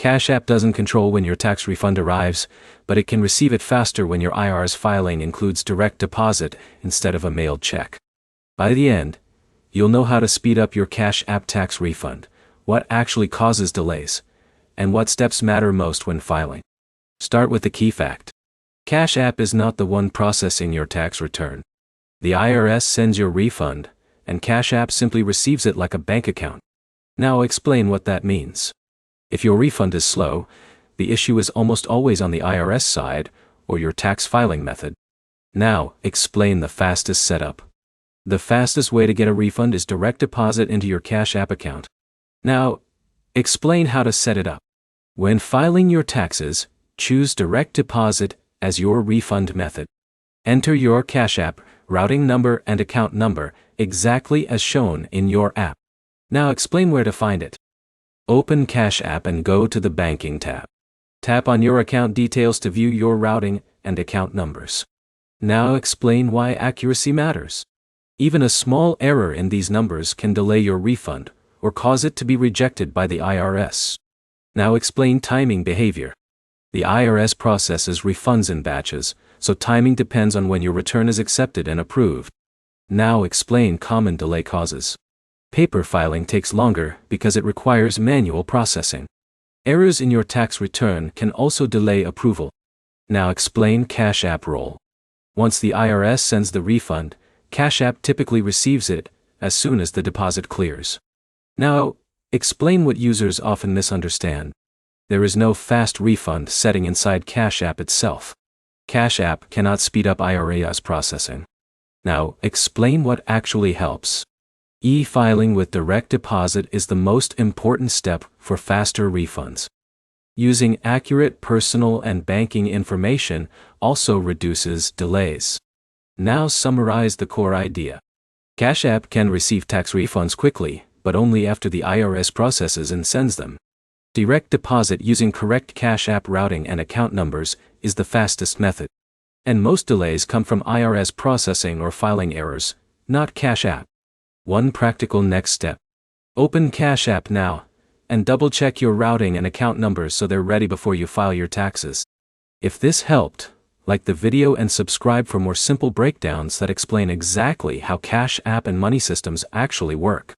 Cash App doesn't control when your tax refund arrives, but it can receive it faster when your IRS filing includes direct deposit instead of a mailed check. By the end, you'll know how to speed up your Cash App tax refund, what actually causes delays, and what steps matter most when filing. Start with the key fact. Cash App is not the one processing your tax return. The IRS sends your refund, and Cash App simply receives it like a bank account. Now explain what that means. If your refund is slow, the issue is almost always on the IRS side or your tax filing method. Now, explain the fastest setup. The fastest way to get a refund is direct deposit into your Cash App account. Now, explain how to set it up. When filing your taxes, choose direct deposit as your refund method. Enter your Cash App routing number and account number exactly as shown in your app. Now explain where to find it. Open Cash App and go to the Banking tab. Tap on your account details to view your routing and account numbers. Now explain why accuracy matters. Even a small error in these numbers can delay your refund or cause it to be rejected by the IRS. Now explain timing behavior. The IRS processes refunds in batches, so timing depends on when your return is accepted and approved. Now explain common delay causes. Paper filing takes longer because it requires manual processing. Errors in your tax return can also delay approval. Now explain Cash App role. Once the IRS sends the refund, Cash App typically receives it as soon as the deposit clears. Now, explain what users often misunderstand. There is no fast refund setting inside Cash App itself. Cash App cannot speed up IRS processing. Now, explain what actually helps. E-filing with direct deposit is the most important step for faster refunds. Using accurate personal and banking information also reduces delays. Now summarize the core idea. Cash App can receive tax refunds quickly, but only after the IRS processes and sends them. Direct deposit using correct Cash App routing and account numbers is the fastest method. And most delays come from IRS processing or filing errors, not Cash App. One practical next step. Open Cash App now, and double-check your routing and account numbers so they're ready before you file your taxes. If this helped, like the video and subscribe for more simple breakdowns that explain exactly how Cash App and money systems actually work.